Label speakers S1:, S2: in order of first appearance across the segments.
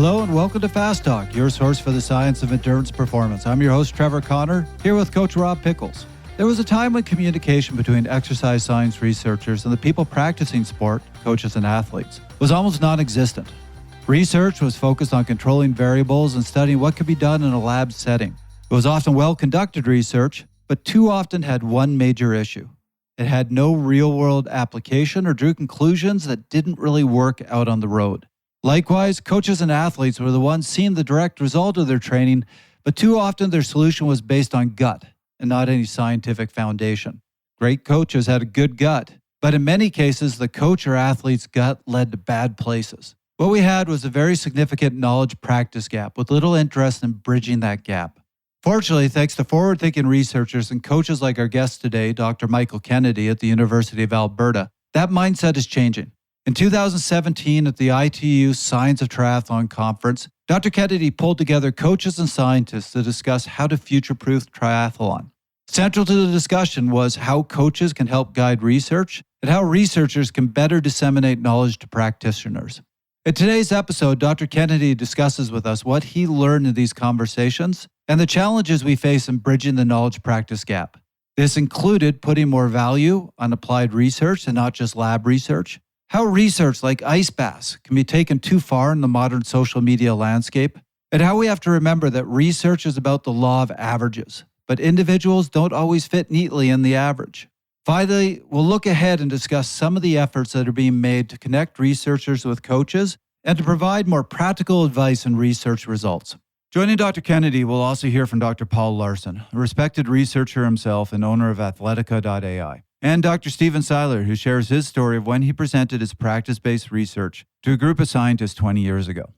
S1: Hello and welcome to Fast Talk, your source for the science of endurance performance. I'm your host, Trevor Connor, here with Coach Rob Pickles. There was a time when communication between exercise science researchers and the people practicing sport, coaches and athletes, was almost non-existent. Research was focused on controlling variables and studying what could be done in a lab setting. It was often well-conducted research, but too often had one major issue. It had no real-world application or drew conclusions that didn't really work out on the road. Likewise, coaches and athletes were the ones seeing the direct result of their training, but too often their solution was based on gut and not any scientific foundation. Great coaches had a good gut, but in many cases, the coach or athlete's gut led to bad places. What we had was a very significant knowledge-practice gap with little interest in bridging that gap. Fortunately, thanks to forward-thinking researchers and coaches like our guest today, Dr. Michael Kennedy at the University of Alberta, that mindset is changing. In 2017, at the ITU Science of Triathlon Conference, Dr. Kennedy pulled together coaches and scientists to discuss how to future-proof triathlon. Central to the discussion was how coaches can help guide research and how researchers can better disseminate knowledge to practitioners. In today's episode, Dr. Kennedy discusses with us what he learned in these conversations and the challenges we face in bridging the knowledge-practice gap. This included putting more value on applied research and not just lab research, how research like ice baths can be taken too far in the modern social media landscape, and how we have to remember that research is about the law of averages, but individuals don't always fit neatly in the average. Finally, we'll look ahead and discuss some of the efforts that are being made to connect researchers with coaches and to provide more practical advice and research results. Joining Dr. Kennedy, we'll also hear from Dr. Paul Laursen, a respected researcher himself and owner of Athletica.ai. And Dr. Seiler, who shares his story of when he presented his practice-based research to a group of scientists 20 years ago.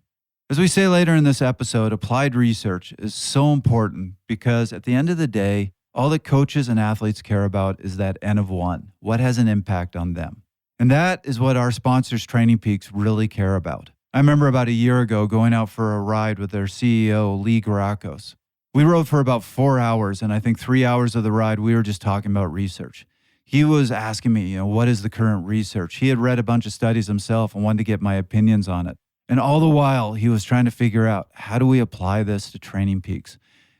S1: As we say later in this episode, applied research is so important because at the end of the day, all that coaches and athletes care about is that N of 1, what has an impact on them. And that is what our sponsors, Training Peaks, really care about. I remember about a year ago going out for a ride with their CEO, Lee Garakos. We rode for about 4 hours, and I think 3 hours of the ride, we were just talking about research. He was asking me, what is the current research? He had read a bunch of studies himself and wanted to get my opinions on it. And all the while, he was trying to figure out, how do we apply this to Training Peaks?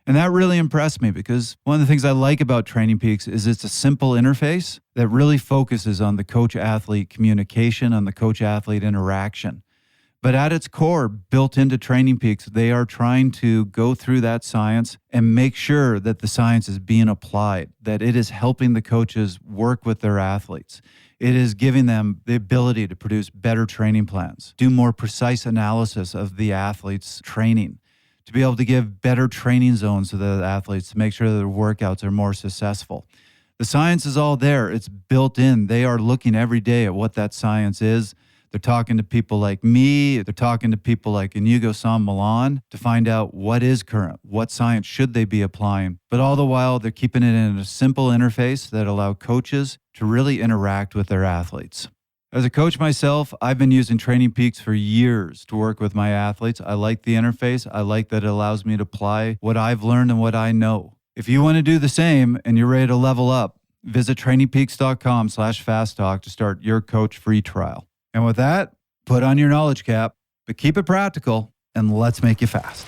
S1: And that really impressed me because one of the things I like about Training Peaks is it's a simple interface that really focuses on the coach-athlete communication, on the coach-athlete interaction. But at its core, built into Training Peaks, they are trying to go through that science and make sure that the science is being applied, that it is helping the coaches work with their athletes. It is giving them the ability to produce better training plans, do more precise analysis of the athlete's training, to be able to give better training zones to the athletes to make sure that their workouts are more successful. The science is all there. It's built in. They are looking every day at what that science is. They're talking to people like me. They're talking to people like Inigo San Milan to find out what is current, what science should they be applying. But all the while, they're keeping it in a simple interface that allow coaches to really interact with their athletes. As a coach myself, I've been using Training Peaks for years to work with my athletes. I like the interface. I like that it allows me to apply what I've learned and what I know. If you want to do the same and you're ready to level up, visit trainingpeaks.com/fasttalk to start your coach free trial. And with that, put on your knowledge cap, but keep it practical, and let's make you fast.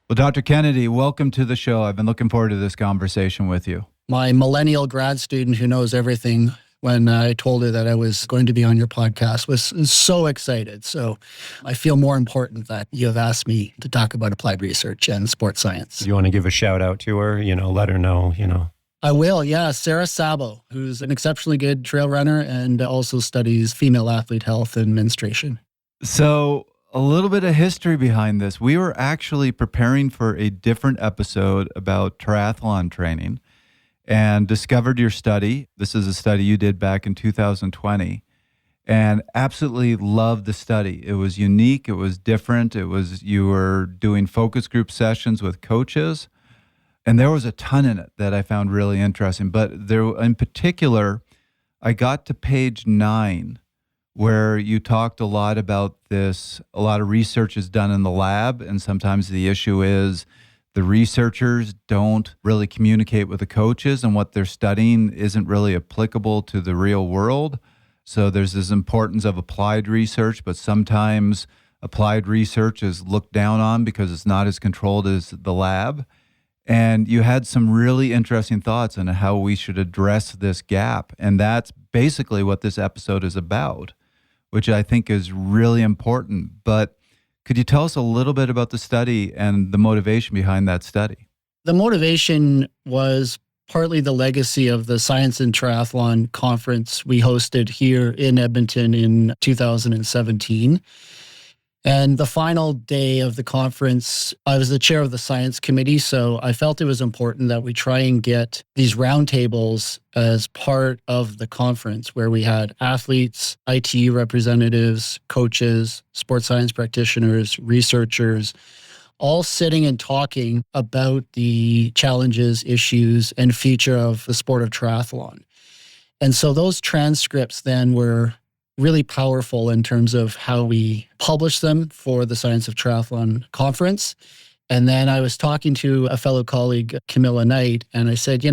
S1: Well, Dr. Kennedy, welcome to the show. I've been looking forward to this conversation with you.
S2: My millennial grad student who knows everything, when I told her that I was going to be on your podcast, was so excited. So I feel more important that you have asked me to talk about applied research and sports science.
S3: You want to give a shout out to her, let her know,
S2: I will, yeah. Sarah Sabo, who's an exceptionally good trail runner and also studies female athlete health and menstruation.
S1: So a little bit of history behind this. We were actually preparing for a different episode about triathlon training and discovered your study. This is a study you did back in 2020 and absolutely loved the study. It was unique. It was different. You were doing focus group sessions with coaches. And there was a ton in it that I found really interesting. But there, in particular, I got to page 9, where you talked a lot about this. A lot of research is done in the lab, and sometimes the issue is the researchers don't really communicate with the coaches, and what they're studying isn't really applicable to the real world. So there's this importance of applied research, but sometimes applied research is looked down on because it's not as controlled as the lab. And you had some really interesting thoughts on how we should address this gap. And that's basically what this episode is about, which I think is really important. But could you tell us a little bit about the study and the motivation behind that study?
S2: The motivation was partly the legacy of the Science and Triathlon conference we hosted here in Edmonton in 2017. And the final day of the conference, I was the chair of the science committee, so I felt it was important that we try and get these roundtables as part of the conference where we had athletes, ITU representatives, coaches, sports science practitioners, researchers, all sitting and talking about the challenges, issues, and future of the sport of triathlon. And so those transcripts then were really powerful in terms of how we publish them for the Science of Triathlon conference. And then I was talking to a fellow colleague, Camilla Knight, and I said,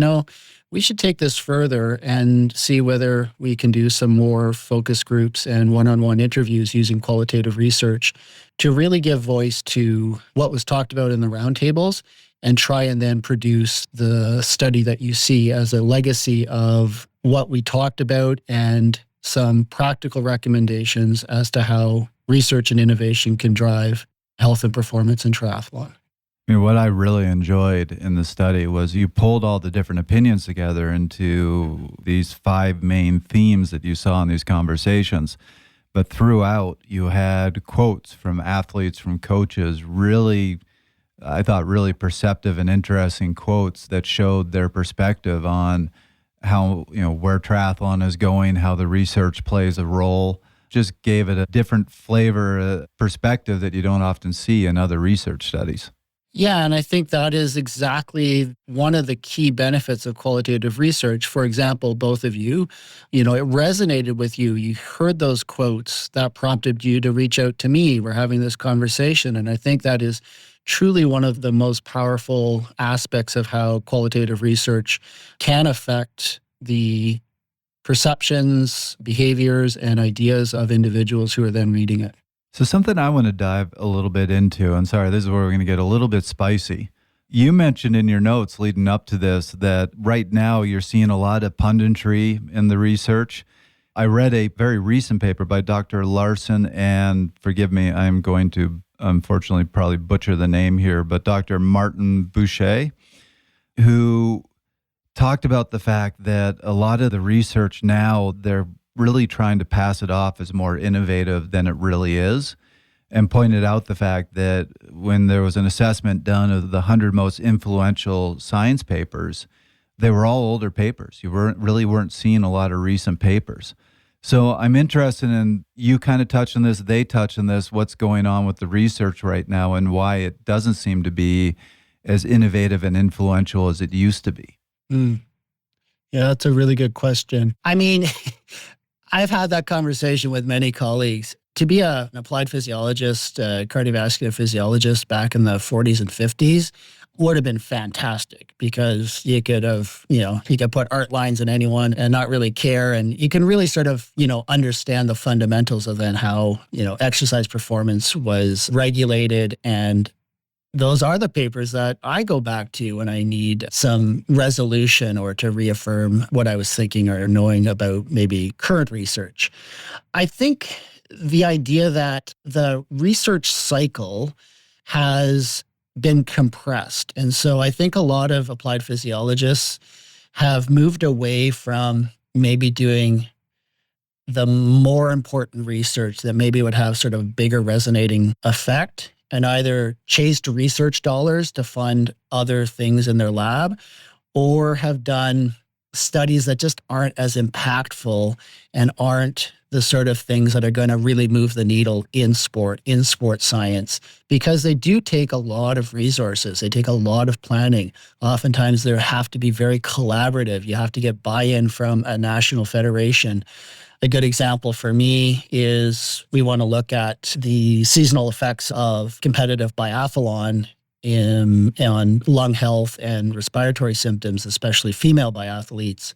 S2: we should take this further and see whether we can do some more focus groups and one-on-one interviews using qualitative research to really give voice to what was talked about in the roundtables and try and then produce the study that you see as a legacy of what we talked about and some practical recommendations as to how research and innovation can drive health and performance in triathlon.
S1: What I really enjoyed in the study was you pulled all the different opinions together into these 5 main themes that you saw in these conversations. But throughout, you had quotes from athletes, from coaches, really, I thought, really perceptive and interesting quotes that showed their perspective on how, where triathlon is going, how the research plays a role. Just gave it a different flavor, a perspective that you don't often see in other research studies.
S2: Yeah, and I think that is exactly one of the key benefits of qualitative research. For example, both of you, it resonated with you. You heard those quotes that prompted you to reach out to me. We're having this conversation. And I think that is truly one of the most powerful aspects of how qualitative research can affect the perceptions, behaviors, and ideas of individuals who are then reading it.
S1: So something I want to dive a little bit into, and sorry, this is where we're going to get a little bit spicy. You mentioned in your notes leading up to this that right now you're seeing a lot of punditry in the research. I read a very recent paper by Dr. Laursen, and forgive me, I'm going to unfortunately probably butcher the name here, but Dr. Martin Boucher, who talked about the fact that a lot of the research now, they're really trying to pass it off as more innovative than it really is, and pointed out the fact that when there was an assessment done of the 100 most influential science papers, they were all older papers. You weren't seeing a lot of recent papers. So I'm interested in, you kind of touched on this, they touched on this, what's going on with the research right now and why it doesn't seem to be as innovative and influential as it used to be.
S2: Yeah, that's a really good question. I mean, I've had that conversation with many colleagues. To be an applied physiologist, cardiovascular physiologist back in the 40s and 50s would have been fantastic because you could have, you could put art lines in anyone and not really care. And you can really sort of, understand the fundamentals of then how, exercise performance was regulated. And those are the papers that I go back to when I need some resolution or to reaffirm what I was thinking or knowing about maybe current research. I think the idea that the research cycle has been compressed. And so I think a lot of applied physiologists have moved away from maybe doing the more important research that maybe would have sort of bigger resonating effect and either chased research dollars to fund other things in their lab or have done studies that just aren't as impactful and aren't the sort of things that are going to really move the needle in sports science, because they do take a lot of resources. They take a lot of planning. Oftentimes, they have to be very collaborative. You have to get buy-in from a national federation. A good example for me is we want to look at the seasonal effects of competitive biathlon on lung health and respiratory symptoms, especially female biathletes.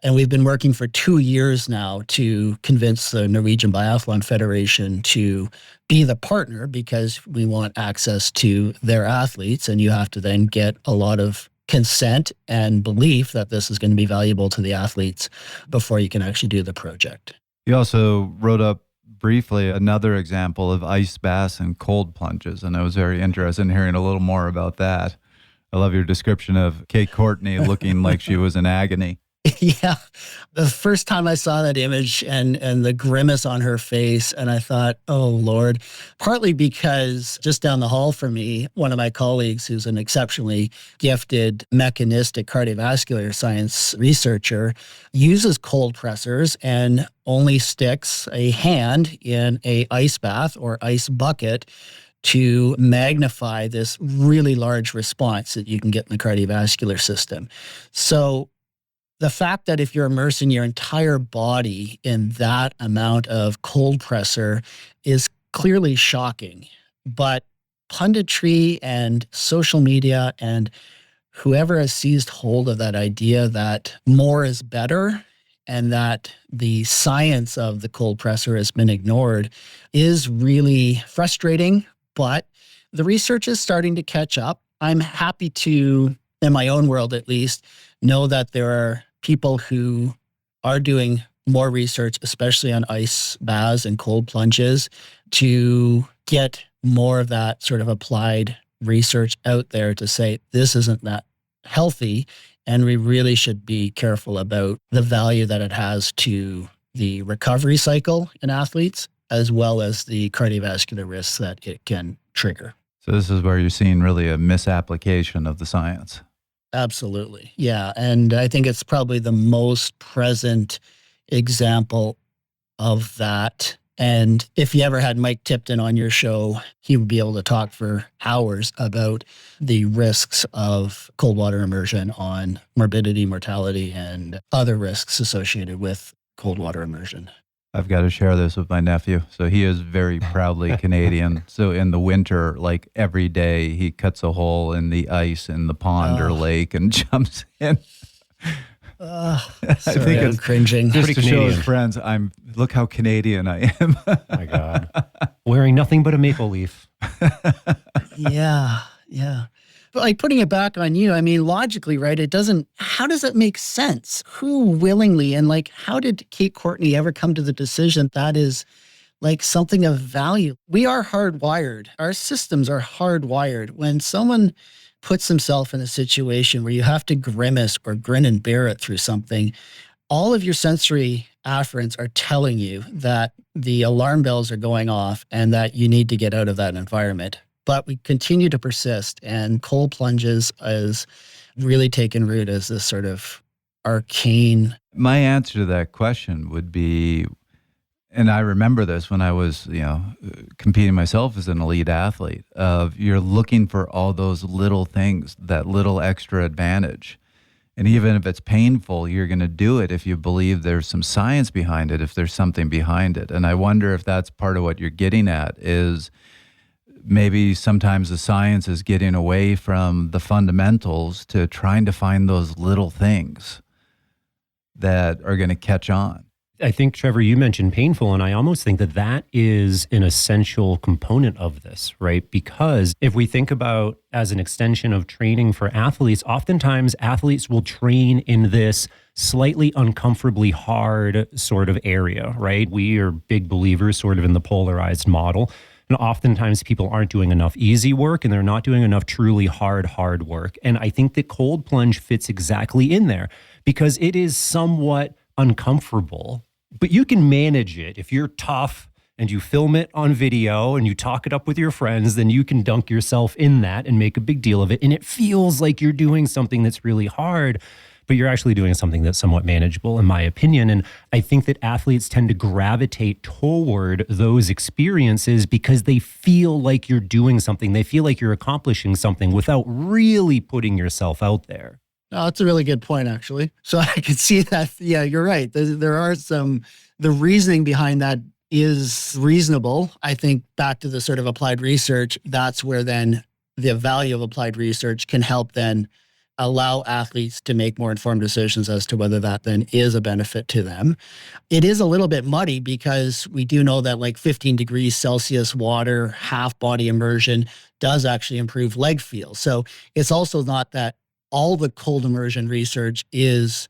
S2: And we've been working for 2 years now to convince the Norwegian Biathlon Federation to be the partner, because we want access to their athletes. And you have to then get a lot of consent and belief that this is going to be valuable to the athletes before you can actually do the project.
S1: You also wrote up briefly another example of ice baths and cold plunges, and I was very interested in hearing a little more about that. I love your description of Kate Courtney looking like she was in agony.
S2: Yeah. The first time I saw that image and the grimace on her face, and I thought, oh, Lord, partly because just down the hall from me, one of my colleagues who's an exceptionally gifted mechanistic cardiovascular science researcher uses cold pressors and only sticks a hand in a ice bath or ice bucket to magnify this really large response that you can get in the cardiovascular system. So the fact that if you're immersing your entire body in that amount of cold pressure is clearly shocking. But punditry and social media and whoever has seized hold of that idea that more is better and that the science of the cold pressor has been ignored is really frustrating. But the research is starting to catch up. I'm happy to, in my own world at least, know that there are people who are doing more research, especially on ice baths and cold plunges, to get more of that sort of applied research out there to say this isn't that healthy, and we really should be careful about the value that it has to the recovery cycle in athletes, as well as the cardiovascular risks that it can trigger.
S1: So this is where you're seeing really a misapplication of the science.
S2: Absolutely. Yeah. And I think it's probably the most present example of that. And if you ever had Mike Tipton on your show, he would be able to talk for hours about the risks of cold water immersion on morbidity, mortality, and other risks associated with cold water immersion.
S1: I've got to share this with my nephew. So he is very proudly Canadian. So in the winter, like every day, he cuts a hole in the ice in the pond or lake and jumps in.
S2: Sorry,
S1: I think
S2: I'm cringing.
S1: Just
S3: Pretty
S1: to show
S3: Canadian.
S1: his friends, look how Canadian I am.
S3: My God. Wearing nothing but a maple leaf.
S2: Yeah. But like putting it back on you, I mean, logically, right? How does it make sense? Who willingly, and like, how did Kate Courtney ever come to the decision that is like something of value? We are hardwired. Our systems are hardwired. When someone puts himself in a situation where you have to grimace or grin and bear it through something, all of your sensory afferents are telling you that the alarm bells are going off and that you need to get out of that environment. But we continue to persist, and cold plunges is really taken root as this sort of arcane.
S1: My answer to that question would be, and I remember this when I was, competing myself as an elite athlete, of you're looking for all those little things, that little extra advantage. And even if it's painful, you're going to do it if you believe there's some science behind it, if there's something behind it. And I wonder if that's part of what you're getting at, is maybe sometimes the science is getting away from the fundamentals to trying to find those little things that are going to catch on.
S3: I think, Trevor, you mentioned painful, and I almost think that that is an essential component of this, right? Because if we think about as an extension of training for athletes, oftentimes athletes will train in this slightly uncomfortably hard sort of area, right? We are big believers sort of in the polarized model. And oftentimes people aren't doing enough easy work, and they're not doing enough truly hard work. And I think that cold plunge fits exactly in there because it is somewhat uncomfortable, but you can manage it. If you're tough and you film it on video and you talk it up with your friends, then you can dunk yourself in that and make a big deal of it. And it feels like you're doing something that's really hard, but you're actually doing something that's somewhat manageable, in my opinion. And I think that athletes tend to gravitate toward those experiences because they feel like you're doing something. They feel like you're accomplishing something without really putting yourself out there.
S2: Oh, that's a really good point, actually. So I can see that. Yeah, you're right. There are the reasoning behind that is reasonable. I think back to the sort of applied research, that's where then the value of applied research can help then allow athletes to make more informed decisions as to whether that then is a benefit to them. It is a little bit muddy because we do know that like 15 degrees Celsius water, half body immersion does actually improve leg feel. So it's also not that all the cold immersion research is,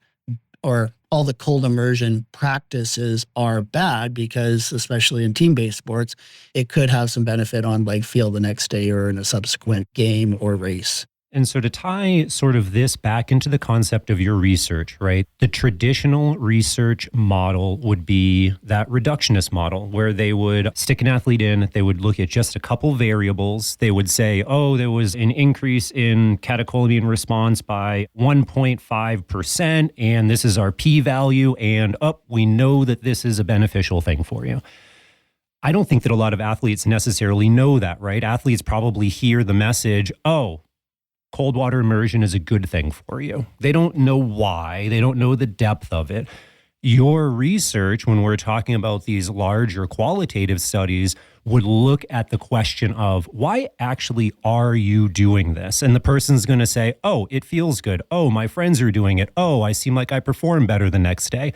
S2: or all the cold immersion practices are bad, because especially in team-based sports, it could have some benefit on leg feel the next day or in a subsequent game or race.
S3: And so to tie sort of this back into the concept of your research, right? The traditional research model would be that reductionist model where they would stick an athlete in, they would look at just a couple variables. They would say, oh, there was an increase in catecholamine response by 1.5%, and this is our p-value, and we know that this is a beneficial thing for you. I don't think that a lot of athletes necessarily know that, right? Athletes probably hear the message, cold water immersion is a good thing for you. They don't know why. They don't know the depth of it. Your research, when we're talking about these larger qualitative studies, would look at the question of why actually are you doing this? And the person's going to say, oh, it feels good. Oh, my friends are doing it. Oh, I seem like I perform better the next day.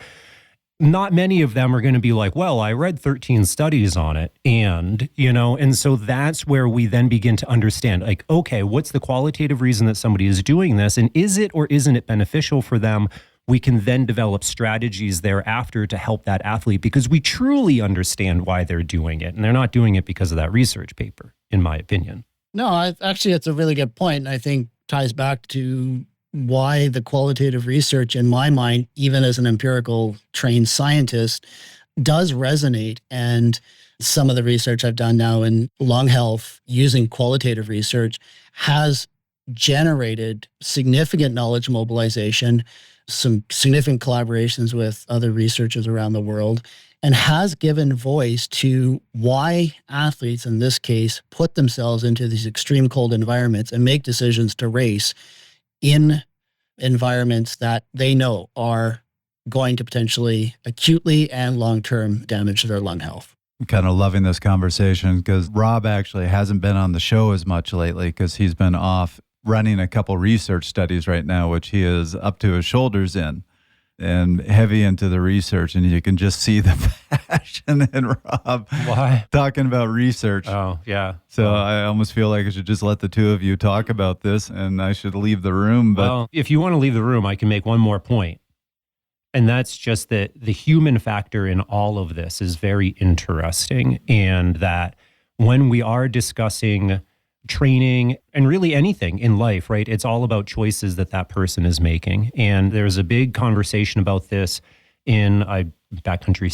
S3: Not many of them are going to be like, well, I read 13 studies on it. And so that's where we then begin to understand, like, okay, what's the qualitative reason that somebody is doing this? And is it or isn't it beneficial for them? We can then develop strategies thereafter to help that athlete because we truly understand why they're doing it. And they're not doing it because of that research paper, in my opinion.
S2: No, actually, it's a really good point. And I think ties back to why the qualitative research, in my mind, even as an empirical trained scientist, does resonate. And some of the research I've done now in lung health using qualitative research has generated significant knowledge mobilization, some significant collaborations with other researchers around the world, and has given voice to why athletes, in this case, put themselves into these extreme cold environments and make decisions to race in environments that they know are going to potentially acutely and long-term damage their lung health.
S1: I'm kind of loving this conversation because Rob actually hasn't been on the show as much lately because he's been off running a couple research studies right now, which he is up to his shoulders in and heavy into the research. And you can just see the passion in Rob talking about research.
S3: Oh, yeah.
S1: So I almost feel like I should just let the two of you talk about this and I should leave the room. But
S3: well, if you want to leave the room, I can make one more point. And that's just that the human factor in all of this is very interesting. And that when we are discussing training and really anything in life, right? It's all about choices that person is making. And there's a big conversation about this in the backcountry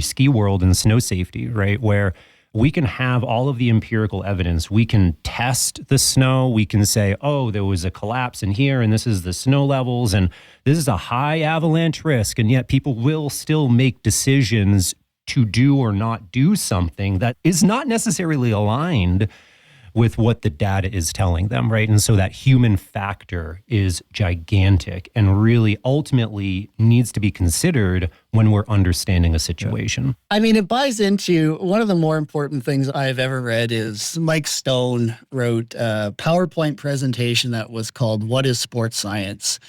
S3: ski world and snow safety, right? Where we can have all of the empirical evidence. We can test the snow. We can say, oh, there was a collapse in here and this is the snow levels and this is a high avalanche risk. And yet people will still make decisions to do or not do something that is not necessarily aligned with what the data is telling them, right? And so that human factor is gigantic and really ultimately needs to be considered when we're understanding a situation.
S2: I mean, it buys into one of the more important things I've ever read is Mike Stone wrote a PowerPoint presentation that was called What is Sports Science?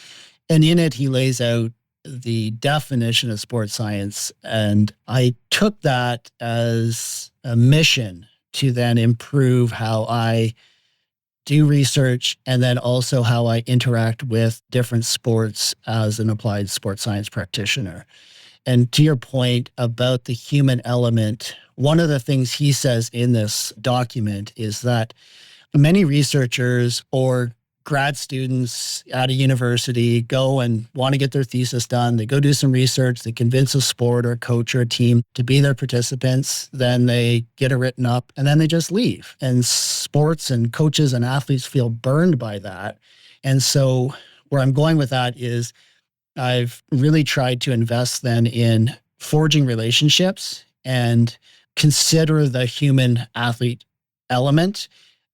S2: And in it, he lays out the definition of sports science. And I took that as a mission to then improve how I do research and then also how I interact with different sports as an applied sports science practitioner. And to your point about the human element, one of the things he says in this document is that many researchers or grad students at a university go and want to get their thesis done. They go do some research. They convince a sport or a coach or a team to be their participants. Then they get it written up and then they just leave. And sports and coaches and athletes feel burned by that. And so where I'm going with that is I've really tried to invest then in forging relationships and consider the human athlete element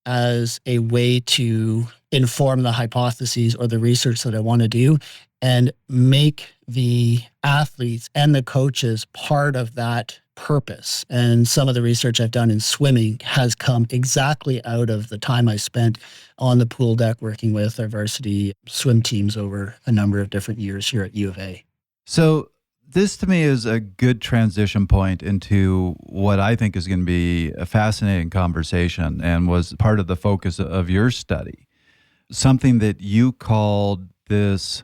S2: as a way to inform the hypotheses or the research that I want to do. and make the athletes and the coaches part of that purpose. And some of the research I've done in swimming has come exactly out of the time I spent on the pool deck working with our varsity swim teams over a number of different years here at U of A.
S1: So this to me is a good transition point into what I think is going to be a fascinating conversation and was part of the focus of your study. Something that you called this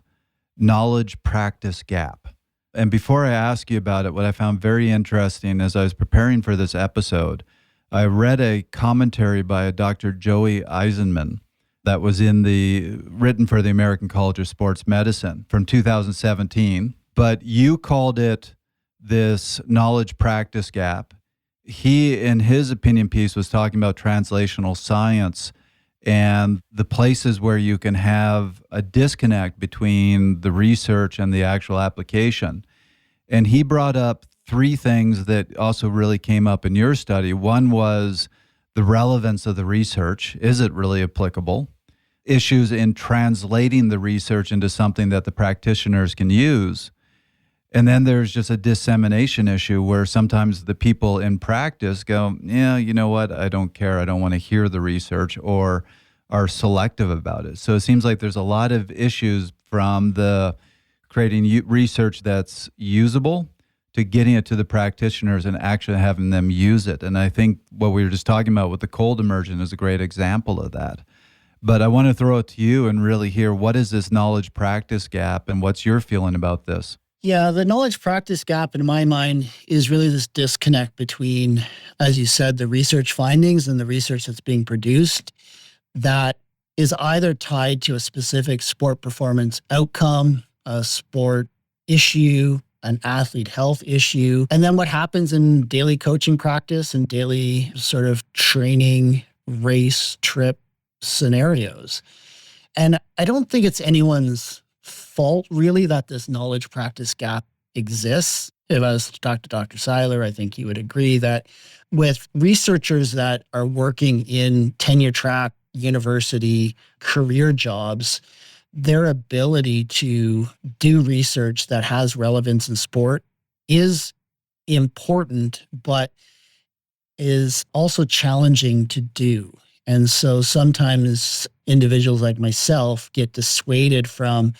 S1: knowledge practice gap. And before I ask you about it, what I found very interesting as I was preparing for this episode, I read a commentary by a Dr. Joey Eisenman that was written for the American College of Sports Medicine from 2017. But you called it this knowledge practice gap. He, in his opinion piece, was talking about translational science and the places where you can have a disconnect between the research and the actual application. And he brought up three things that also really came up in your study. One was the relevance of the research. Is it really applicable? Issues in translating the research into something that the practitioners can use. And then there's just a dissemination issue where sometimes the people in practice go, yeah, you know what, I don't care. I don't want to hear the research, or are selective about it. So it seems like there's a lot of issues from the creating research that's usable to getting it to the practitioners and actually having them use it. And I think what we were just talking about with the cold immersion is a great example of that. But I want to throw it to you and really hear, what is this knowledge practice gap and what's your feeling about this?
S2: Yeah, the knowledge practice gap in my mind is really this disconnect between, as you said, the research findings and the research that's being produced that is either tied to a specific sport performance outcome, a sport issue, an athlete health issue, and then what happens in daily coaching practice and daily sort of training, race, trip scenarios. And I don't think it's anyone's fault, really, that this knowledge practice gap exists. If I was to talk to Dr. Seiler, I think he would agree that with researchers that are working in tenure track, university, career jobs, their ability to do research that has relevance in sport is important, but is also challenging to do. And so sometimes individuals like myself get dissuaded from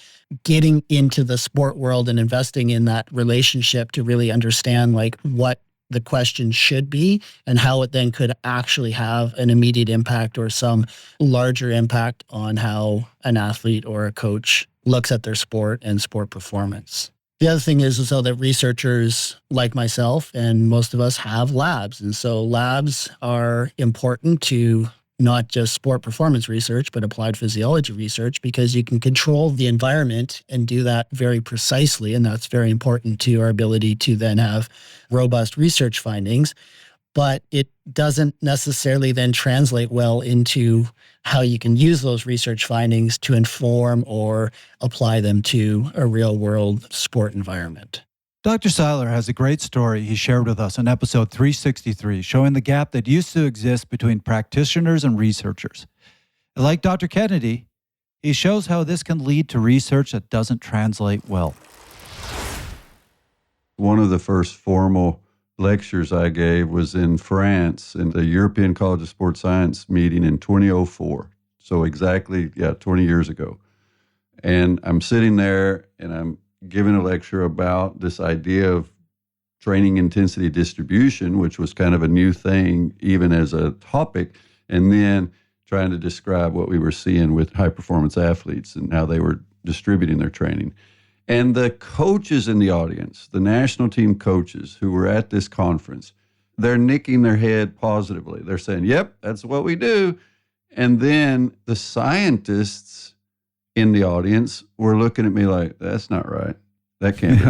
S2: getting into the sport world and investing in that relationship to really understand like what the question should be and how it then could actually have an immediate impact or some larger impact on how an athlete or a coach looks at their sport and sport performance. The other thing is so that researchers like myself and most of us have labs. And so labs are important to not just sport performance research, but applied physiology research, because you can control the environment and do that very precisely. And that's very important to our ability to then have robust research findings. But it doesn't necessarily then translate well into how you can use those research findings to inform or apply them to a real world sport environment.
S1: Dr. Seiler has a great story he shared with us in episode 363, showing the gap that used to exist between practitioners and researchers. Like Dr. Kennedy, he shows how this can lead to research that doesn't translate well.
S4: One of the first formal lectures I gave was in France in the European College of Sports Science meeting in 2004. So exactly, 20 years ago. And I'm sitting there and I'm giving a lecture about this idea of training intensity distribution, which was kind of a new thing even as a topic, and then trying to describe what we were seeing with high-performance athletes and how they were distributing their training. And the coaches in the audience, the national team coaches who were at this conference, they're nicking their head positively. They're saying, yep, that's what we do. And then the scientists in the audience were looking at me like, that's not right. That can't be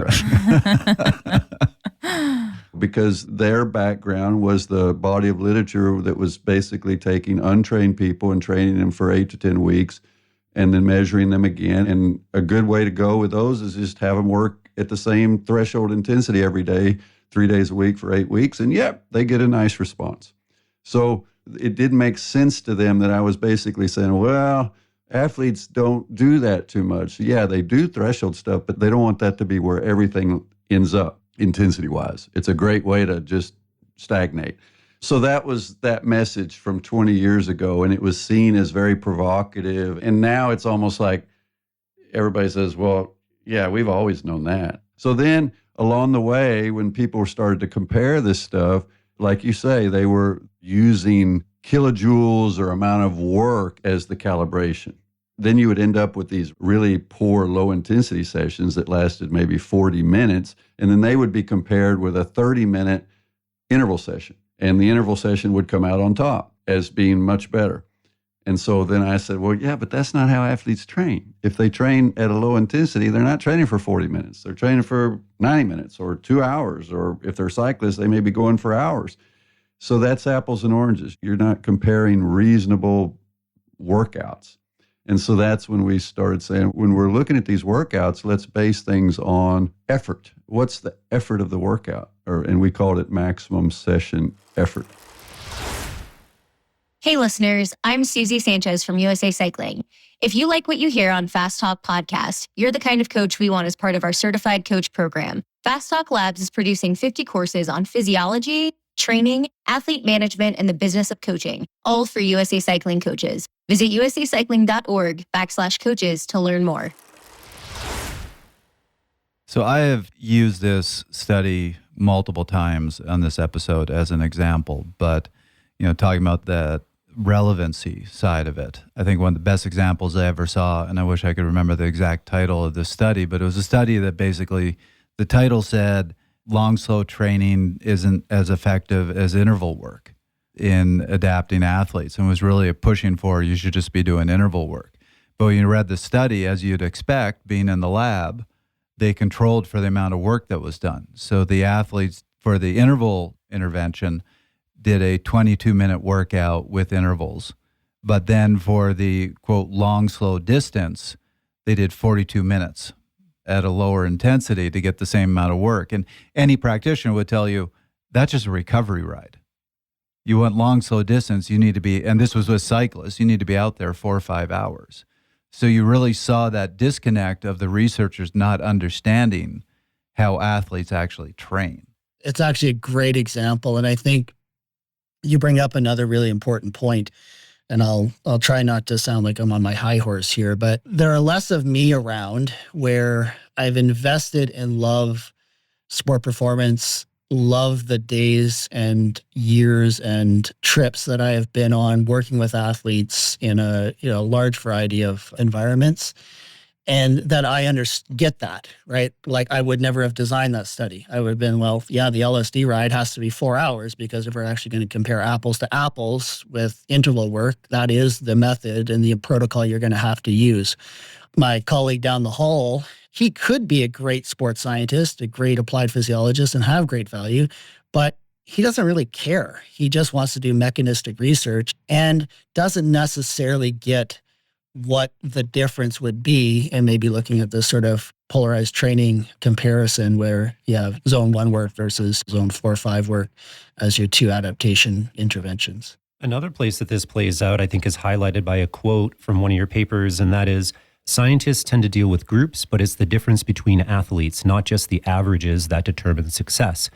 S4: right. Because their background was the body of literature that was basically taking untrained people and training them for 8 to 10 weeks and then measuring them again. And a good way to go with those is just have them work at the same threshold intensity every day, 3 days a week for 8 weeks. And yep, they get a nice response. So it didn't make sense to them that I was basically saying, well, Athletes don't do that too much. Yeah, they do threshold stuff, but they don't want that to be where everything ends up intensity-wise. It's a great way to just stagnate. So that was that message from 20 years ago, and it was seen as very provocative. And now it's almost like everybody says, well, yeah, we've always known that. So then along the way, when people started to compare this stuff, like you say, they were using kilojoules or amount of work as the calibration. Then you would end up with these really poor low-intensity sessions that lasted maybe 40 minutes, and then they would be compared with a 30-minute interval session. And the interval session would come out on top as being much better. And so then I said, well, yeah, but that's not how athletes train. If they train at a low intensity, they're not training for 40 minutes. They're training for 90 minutes or 2 hours, or if they're cyclists, they may be going for hours. So that's apples and oranges. You're not comparing reasonable workouts. And so that's when we started saying, when we're looking at these workouts, let's base things on effort. What's the effort of the workout? And we called it maximum session effort.
S5: Hey listeners, I'm Susie Sanchez from USA Cycling. If you like what you hear on Fast Talk Podcast, you're the kind of coach we want as part of our certified coach program. Fast Talk Labs is producing 50 courses on physiology, training, athlete management, and the business of coaching, all for USA Cycling coaches. Visit usacycling.org/coaches to learn more.
S1: So I have used this study multiple times on this episode as an example, but talking about the relevancy side of it. I think one of the best examples I ever saw, and I wish I could remember the exact title of this study, but it was a study that basically, the title said, long, slow training isn't as effective as interval work in adapting athletes, and was really pushing for you should just be doing interval work. But when you read the study, as you'd expect, being in the lab, they controlled for the amount of work that was done. So the athletes for the interval intervention did a 22-minute workout with intervals. But then for the, quote, long, slow distance, they did 42 minutes at a lower intensity to get the same amount of work. And any practitioner would tell you, that's just a recovery ride. You want long, slow distance, you need to be, and this was with cyclists, you need to be out there 4 or 5 hours. So you really saw that disconnect of the researchers not understanding how athletes actually train.
S2: It's actually a great example. And I think you bring up another really important point, and I'll try not to sound like I'm on my high horse here, but there are less of me around where I've invested and love sport performance, love the days and years and trips that I have been on working with athletes in a large variety of environments. And that I get that, right? Like I would never have designed that study. I would have been, well, yeah, the LSD ride has to be 4 hours because if we're actually going to compare apples to apples with interval work, that is the method and the protocol you're going to have to use. My colleague down the hall, he could be a great sports scientist, a great applied physiologist and have great value, but he doesn't really care. He just wants to do mechanistic research and doesn't necessarily get what the difference would be, and maybe looking at this sort of polarized training comparison where you have zone 1 work versus zone 4 or 5 work as your 2 adaptation interventions.
S3: Another place that this plays out, I think, is highlighted by a quote from one of your papers, and that is, scientists tend to deal with groups, but it's the difference between athletes, not just the averages, that determine success.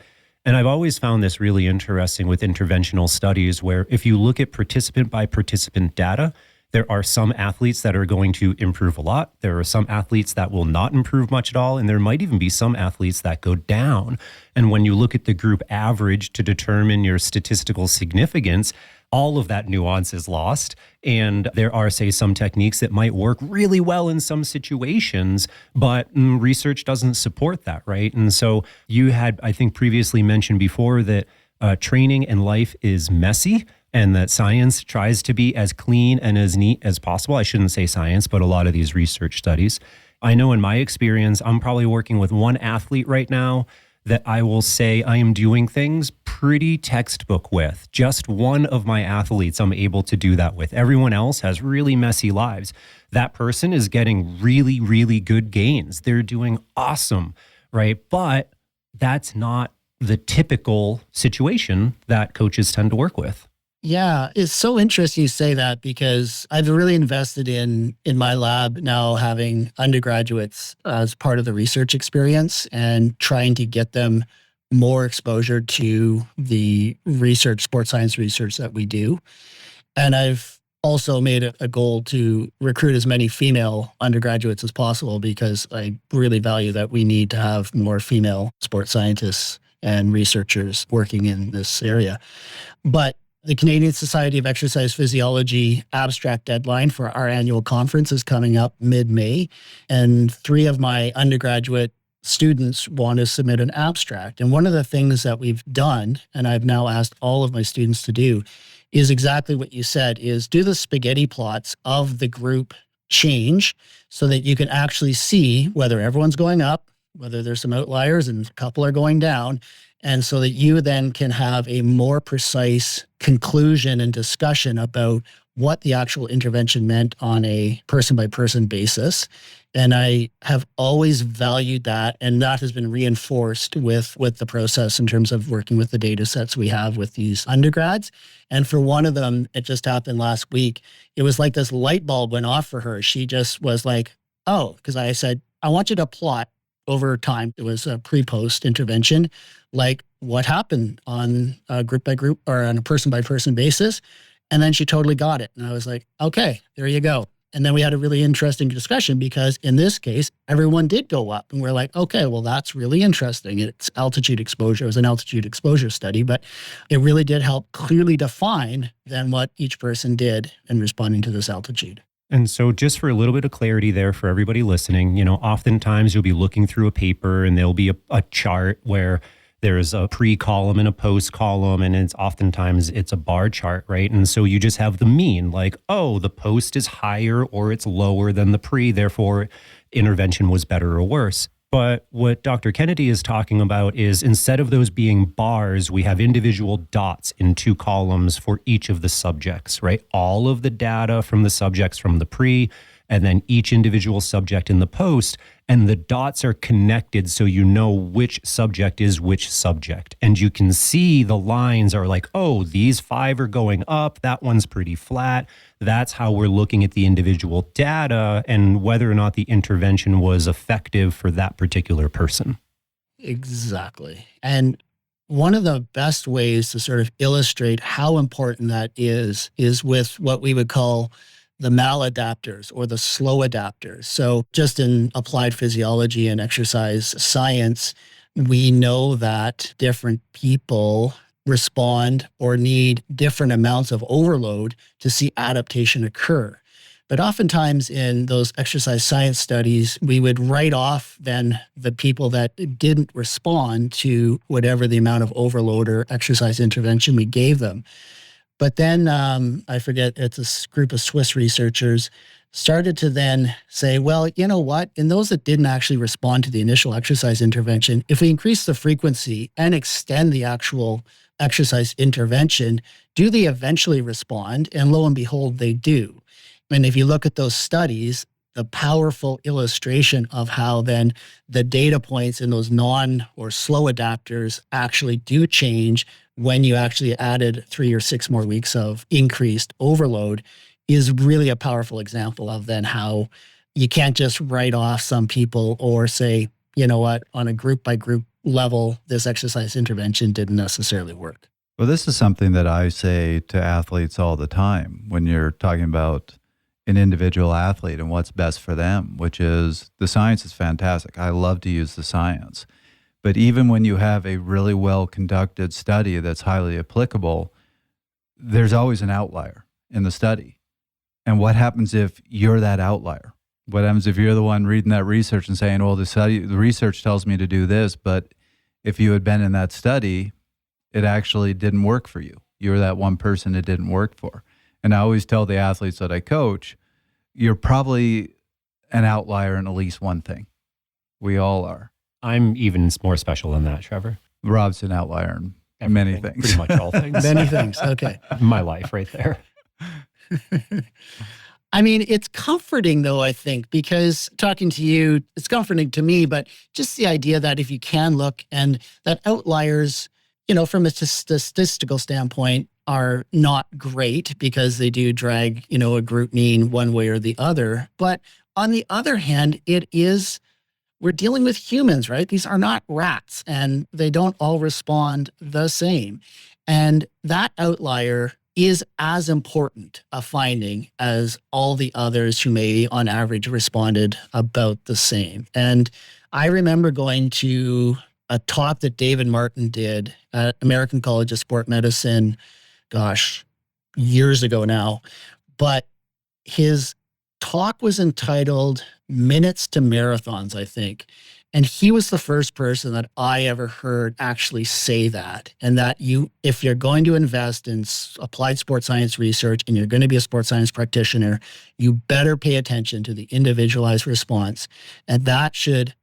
S3: And I've always found this really interesting with interventional studies where if you look at participant by participant data, there are some athletes that are going to improve a lot. There are some athletes that will not improve much at all. And there might even be some athletes that go down. And when you look at the group average to determine your statistical significance, all of that nuance is lost. And there are, say, some techniques that might work really well in some situations, but research doesn't support that, right? And so you had, I think, previously mentioned before that training and life is messy, and that science tries to be as clean and as neat as possible. I shouldn't say science, but a lot of these research studies. I know in my experience, I'm probably working with one athlete right now that I will say I am doing things pretty textbook with. Just one of my athletes I'm able to do that with. Everyone else has really messy lives. That person is getting really, really good gains. They're doing awesome, right? But that's not the typical situation that coaches tend to work with.
S2: Yeah, it's so interesting you say that because I've really invested in my lab now having undergraduates as part of the research experience and trying to get them more exposure to the research, sports science research that we do. And I've also made it a goal to recruit as many female undergraduates as possible because I really value that we need to have more female sports scientists and researchers working in this area. But the Canadian Society of Exercise Physiology abstract deadline for our annual conference is coming up mid-May, and 3 of my undergraduate students want to submit an abstract. And one of the things that we've done, and I've now asked all of my students to do, is exactly what you said, is do the spaghetti plots of the group change so that you can actually see whether everyone's going up, whether there's some outliers and a couple are going down, and so that you then can have a more precise conclusion and discussion about what the actual intervention meant on a person-by-person basis. And I have always valued that, and that has been reinforced with the process in terms of working with the data sets we have with these undergrads. And for one of them, it just happened last week. It was like this light bulb went off for her. She just was like, oh, because I said, I want you to plot over time. It was a pre-post intervention, like what happened on a group by group or on a person by person basis. And then she totally got it. And I was like, okay, there you go. And then we had a really interesting discussion because in this case, everyone did go up. And we're like, okay, well, that's really interesting. It's altitude exposure. It was an altitude exposure study, but it really did help clearly define then what each person did in responding to this altitude.
S3: And so just for a little bit of clarity there for everybody listening, oftentimes you'll be looking through a paper and there'll be a chart where there's a pre-column and a post-column, and oftentimes it's a bar chart, right? And so you just have the mean, like, oh, the post is higher or it's lower than the pre, therefore intervention was better or worse. But what Dr. Kennedy is talking about is instead of those being bars, we have individual dots in 2 columns for each of the subjects, right? All of the data from the subjects from the pre, and then each individual subject in the post, and the dots are connected so you know which subject is which subject. And you can see the lines are like, oh, these 5 are going up, that one's pretty flat. That's how we're looking at the individual data and whether or not the intervention was effective for that particular person.
S2: Exactly. And one of the best ways to sort of illustrate how important that is with what we would call the maladapters or the slow adapters. So just in applied physiology and exercise science, we know that different people respond or need different amounts of overload to see adaptation occur. But oftentimes in those exercise science studies, we would write off then the people that didn't respond to whatever the amount of overload or exercise intervention we gave them. But then I forget, it's a group of Swiss researchers started to then say, well, you know what? In those that didn't actually respond to the initial exercise intervention, if we increase the frequency and extend the actual exercise intervention, do they eventually respond? And lo and behold, they do. And if you look at those studies, the powerful illustration of how then the data points in those non or slow adapters actually do change when you actually added 3 or 6 more weeks of increased overload is really a powerful example of then how you can't just write off some people or say, you know what, on a group by group level, this exercise intervention didn't necessarily work.
S1: Well, this is something that I say to athletes all the time when you're talking about an individual athlete and what's best for them, which is the science is fantastic. I love to use the science. But even when you have a really well-conducted study that's highly applicable, there's always an outlier in the study. And what happens if you're that outlier? What happens if you're the one reading that research and saying, well, the research tells me to do this, but if you had been in that study, it actually didn't work for you. You were that one person it didn't work for. And I always tell the athletes that I coach, you're probably an outlier in at least one thing. We all are.
S3: I'm even more special than that, Trevor.
S1: Rob's an outlier in many things.
S3: Pretty much all things.
S2: Many things. Okay.
S3: My life right there.
S2: I mean, it's comforting though, I think, because talking to you, it's comforting to me, but just the idea that if you can look and that outliers, from a statistical standpoint, are not great because they do drag, a group mean one way or the other. But on the other hand, we're dealing with humans, right? These are not rats, and they don't all respond the same. And that outlier is as important a finding as all the others who may, on average, responded about the same. And I remember going to a talk that David Martin did at American College of Sport Medicine, years ago now. But his talk was entitled Minutes to Marathons, I think. And he was the first person that I ever heard actually say that. And that if you're going to invest in applied sports science research and you're going to be a sports science practitioner, you better pay attention to the individualized response. And that should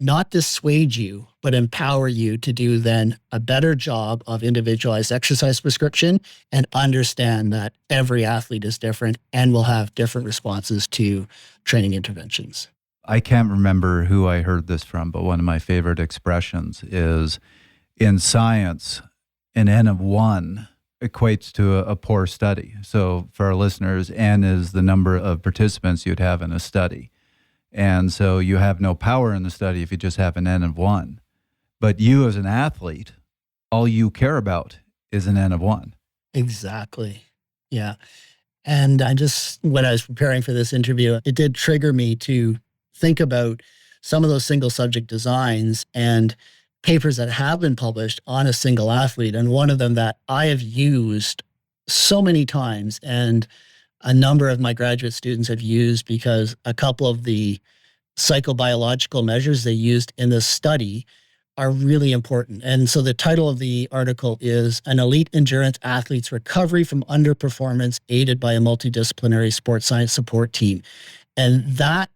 S2: not dissuade you, but empower you to do then a better job of individualized exercise prescription and understand that every athlete is different and will have different responses to training interventions.
S1: I can't remember who I heard this from, but one of my favorite expressions is, in science, an N of 1 equates to a poor study. So for our listeners, N is the number of participants you'd have in a study. And so you have no power in the study if you just have an N of 1. But you as an athlete, all you care about is an N of 1.
S2: Exactly. Yeah. And when I was preparing for this interview, it did trigger me to think about some of those single subject designs and papers that have been published on a single athlete. And one of them that I have used so many times, and a number of my graduate students have used, because a couple of the psychobiological measures they used in this study are really important. And so the title of the article is An Elite Endurance Athlete's Recovery from Underperformance Aided by a Multidisciplinary Sports Science Support Team. And that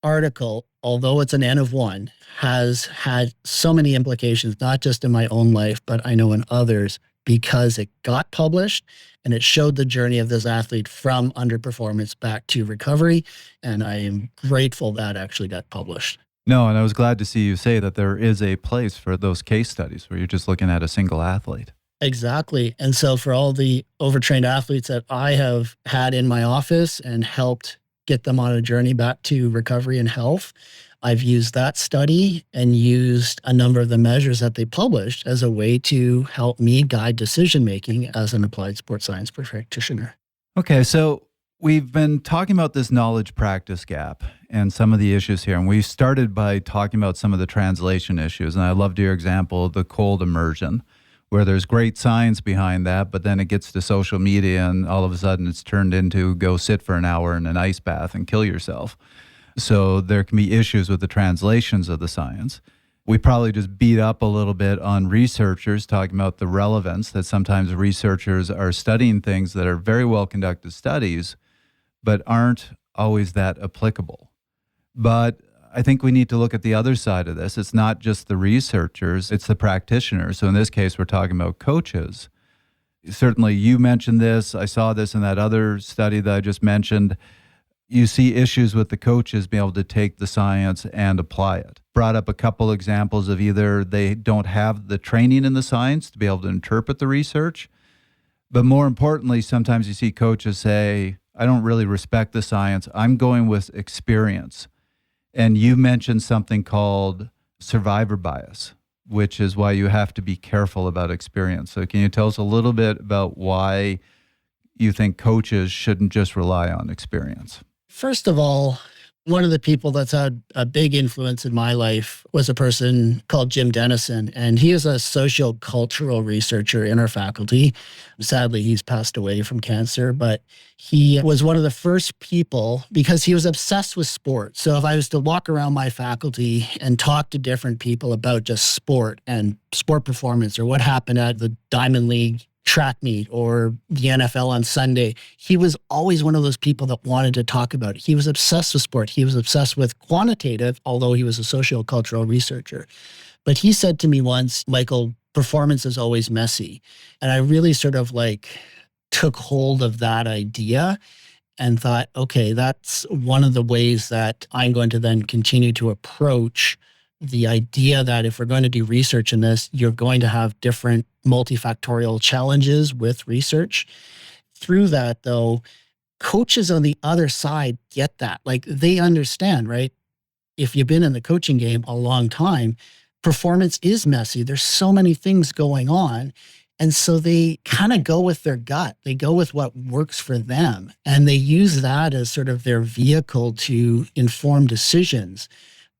S2: article, although it's an N of 1, has had so many implications, not just in my own life, but I know in others, because it got published and it showed the journey of this athlete from underperformance back to recovery. And I am grateful that actually got published.
S1: No, and I was glad to see you say that there is a place for those case studies where you're just looking at a single athlete.
S2: Exactly. And so for all the overtrained athletes that I have had in my office and helped get them on a journey back to recovery and health, I've used that study and used a number of the measures that they published as a way to help me guide decision-making as an applied sports science practitioner.
S1: Okay, so we've been talking about this knowledge practice gap and some of the issues here. And we started by talking about some of the translation issues. And I loved your example of the cold immersion, where there's great science behind that, but then it gets to social media and all of a sudden it's turned into go sit for an hour in an ice bath and kill yourself. So there can be issues with the translations of the science. We probably just beat up a little bit on researchers talking about the relevance that sometimes researchers are studying things that are very well conducted studies, but aren't always that applicable. But I think we need to look at the other side of this. It's not just the researchers, it's the practitioners. So in this case, we're talking about coaches. Certainly you mentioned this. I saw this in that other study that I just mentioned. You see issues with the coaches being able to take the science and apply it. Brought up a couple examples of either they don't have the training in the science to be able to interpret the research, but more importantly, sometimes you see coaches say, I don't really respect the science. I'm going with experience. And you mentioned something called survivor bias, which is why you have to be careful about experience. So can you tell us a little bit about why you think coaches shouldn't just rely on experience?
S2: First of all, one of the people that's had a big influence in my life was a person called Jim Dennison, and he is a sociocultural researcher in our faculty. Sadly, he's passed away from cancer, but he was one of the first people because he was obsessed with sport. So if I was to walk around my faculty and talk to different people about just sport and sport performance or what happened at the Diamond League track meet or the NFL on Sunday, he was always one of those people that wanted to talk about it. He was obsessed with sport. He was obsessed with quantitative, although he was a sociocultural researcher. But he said to me once, Michael, performance is always messy. And I really sort of took hold of that idea and thought, okay, that's one of the ways that I'm going to then continue to approach the idea that if we're going to do research in this, you're going to have different multifactorial challenges with research. Through that, though, coaches on the other side get that. Like, they understand, right? If you've been in the coaching game a long time, performance is messy. There's so many things going on. And so they kind of go with their gut. They go with what works for them. And they use that as sort of their vehicle to inform decisions.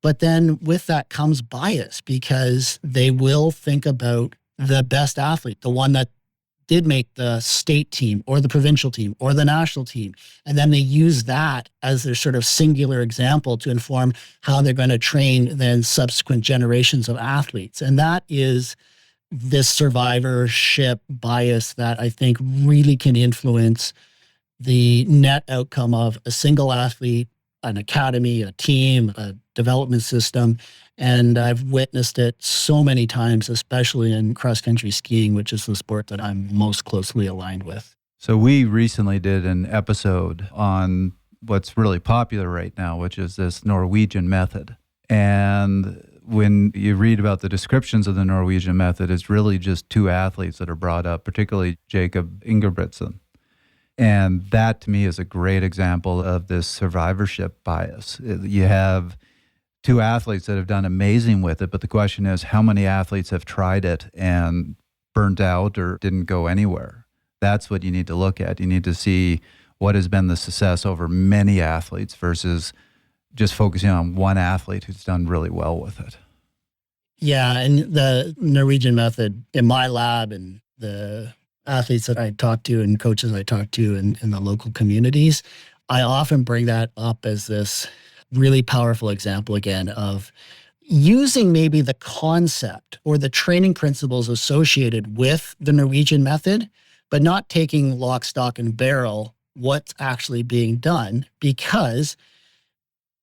S2: But then with that comes bias, because they will think about the best athlete, the one that did make the state team or the provincial team or the national team. And then they use that as their sort of singular example to inform how they're going to train then subsequent generations of athletes. And that is this survivorship bias that I think really can influence the net outcome of a single athlete, an academy, a team, a development system. And I've witnessed it so many times, especially in cross-country skiing, which is the sport that I'm most closely aligned with.
S1: So we recently did an episode on what's really popular right now, which is this Norwegian method. And when you read about the descriptions of the Norwegian method, it's really just two athletes that are brought up, particularly Jacob Ingebrigtsen. And that, to me, is a great example of this survivorship bias. You have two athletes that have done amazing with it, but the question is, how many athletes have tried it and burnt out or didn't go anywhere? That's what you need to look at. You need to see what has been the success over many athletes versus just focusing on one athlete who's done really well with it.
S2: Yeah, and the Norwegian method in my lab and the athletes that I talk to and coaches I talk to in the local communities, I often bring that up as this really powerful example again of using maybe the concept or the training principles associated with the Norwegian method, but not taking lock, stock, and barrel what's actually being done. Because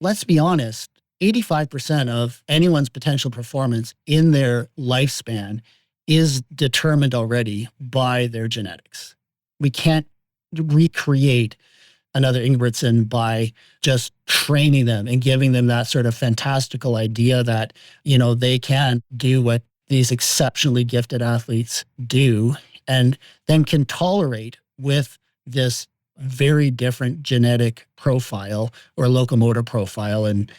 S2: let's be honest, 85% of anyone's potential performance in their lifespan is determined already by their genetics. We can't recreate another Ingebrigtsen by just training them and giving them that sort of fantastical idea that, you know, they can do what these exceptionally gifted athletes do, and then can tolerate with this very different genetic profile or locomotor profile. And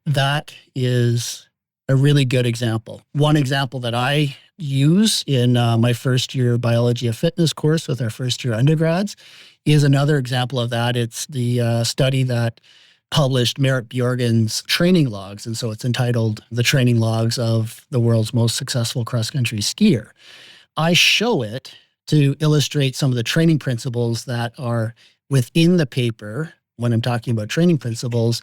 S2: that is a really good example. One example that I use in my first year biology of fitness course with our first year undergrads is another example of that. It's the study that published Merritt Bjorgen's training logs. And so it's entitled The Training Logs of the World's Most Successful Cross-Country Skier. I show it to illustrate some of the training principles that are within the paper when I'm talking about training principles.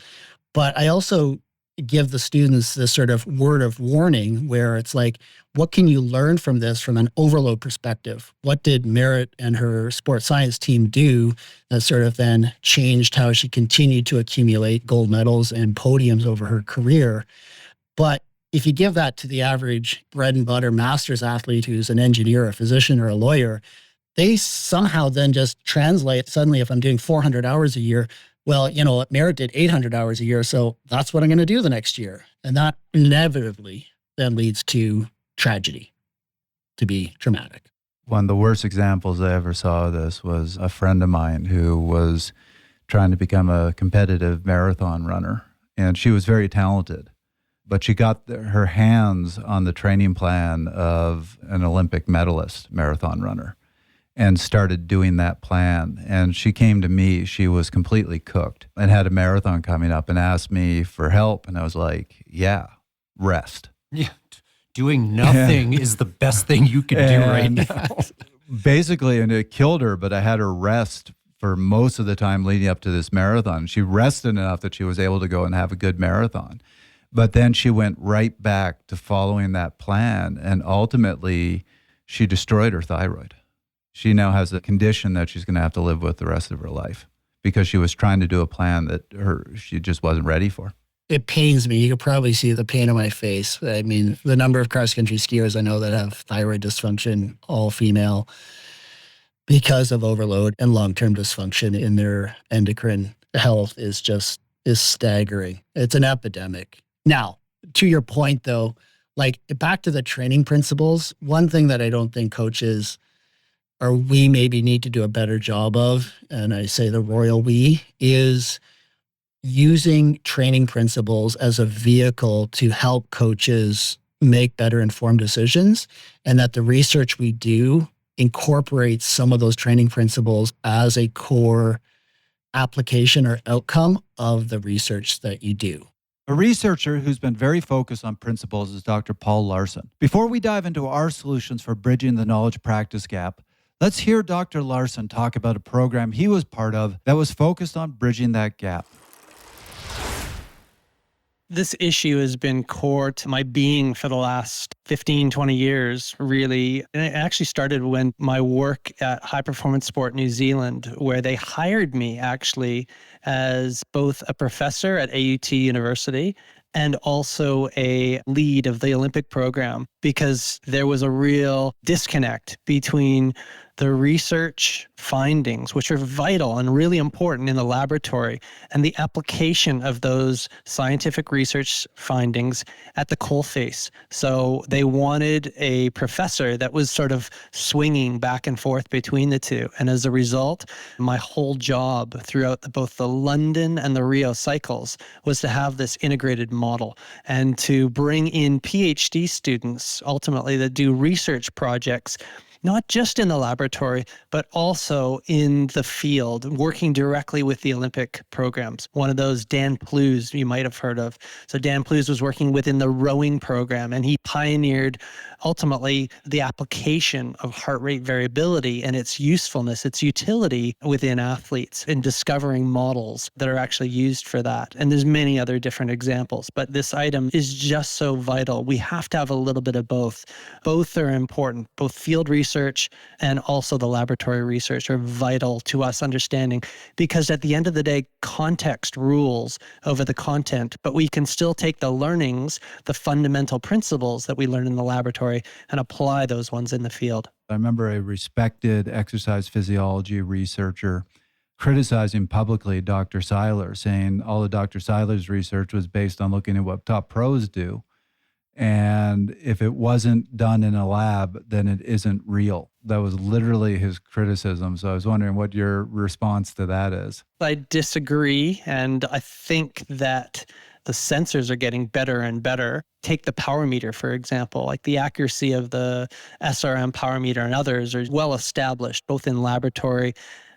S2: But I also give the students this sort of word of warning where it's like, what can you learn from this from an overload perspective? What did Merritt and her sports science team do that sort of then changed how she continued to accumulate gold medals and podiums over her career? But if you give that to the average bread and butter master's athlete who's an engineer, a physician, or a lawyer, they somehow then just translate suddenly, if I'm doing 400 hours a year, well, you know, Merritt did 800 hours a year, so that's what I'm going to do the next year. And that inevitably then leads to tragedy, to be dramatic.
S1: One of the worst examples I ever saw of this was a friend of mine who was trying to become a competitive marathon runner. And she was very talented, but she got her hands on the training plan of an Olympic medalist marathon runner and started doing that plan. And she came to me, she was completely cooked and had a marathon coming up and asked me for help. And I was like, yeah, rest.
S3: Yeah. Doing nothing is the best thing you could do right now.
S1: Basically, and it killed her, but I had her rest for most of the time leading up to this marathon. She rested enough that she was able to go and have a good marathon. But then she went right back to following that plan. And ultimately, she destroyed her thyroid. She now has a condition that she's going to have to live with the rest of her life because she was trying to do a plan that she just wasn't ready for.
S2: It pains me. You could probably see the pain on my face. I mean, the number of cross-country skiers I know that have thyroid dysfunction, all female, because of overload and long-term dysfunction in their endocrine health is staggering. It's an epidemic. Now, To your point though, like back to the training principles, one thing that I don't think coaches or we maybe need to do a better job of, and I say the royal we, is using training principles as a vehicle to help coaches make better informed decisions, and that the research we do incorporates some of those training principles as a core application or outcome of the research that you do.
S1: A researcher who's been very focused on principles is Dr. Paul Laursen. Before we dive into our solutions for bridging the knowledge practice gap, let's hear Dr. Laursen talk about a program he was part of that was focused on bridging that gap.
S6: This issue has been core to my being for the last 15, 20 years, really. And it actually started when my work at High Performance Sport New Zealand, where they hired me actually as both a professor at AUT University and also a lead of the Olympic program, because there was a real disconnect between the research findings, which are vital and really important in the laboratory, and the application of those scientific research findings at the coalface. So they wanted a professor that was sort of swinging back and forth between the two. And as a result, my whole job throughout both the London and the Rio cycles was to have this integrated model and to bring in PhD students ultimately that do research projects, not just in the laboratory, but also in the field, working directly with the Olympic programs. One of those, Dan Plews, you might have heard of. So Dan Plews was working within the rowing program, and he pioneered ultimately the application of heart rate variability and its usefulness, its utility within athletes, in discovering models that are actually used for that. And there's many other different examples, but this item is just so vital. We have to have a little bit of both. Both are important. Both field research and also the laboratory research are vital to us understanding, because at the end of the day, context rules over the content, but we can still take the learnings, the fundamental principles that we learn in the laboratory, and apply those ones in the field.
S1: I remember a respected exercise physiology researcher criticizing publicly Dr. Seiler, saying all of Dr. Seiler's research was based on looking at what top pros do. And if it wasn't done in a lab, then it isn't real. That was literally his criticism. So I was wondering what your response to that is.
S6: I disagree. And I think that the sensors are getting better and better. Take the power meter, for example. Like the accuracy of the SRM power meter and others are well established, both in laboratory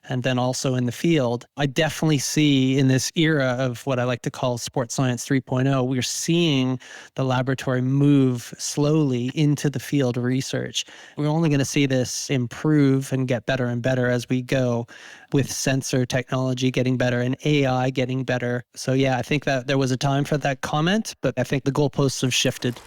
S6: and then also in the field. I definitely see in this era of what I like to call sports science 3.0, we're seeing the laboratory move slowly into the field of research. We're only going to see this improve and get better and better as we go, with sensor technology getting better and AI getting better. So yeah, I think that there was a time for that comment, but I think the goalposts have shifted.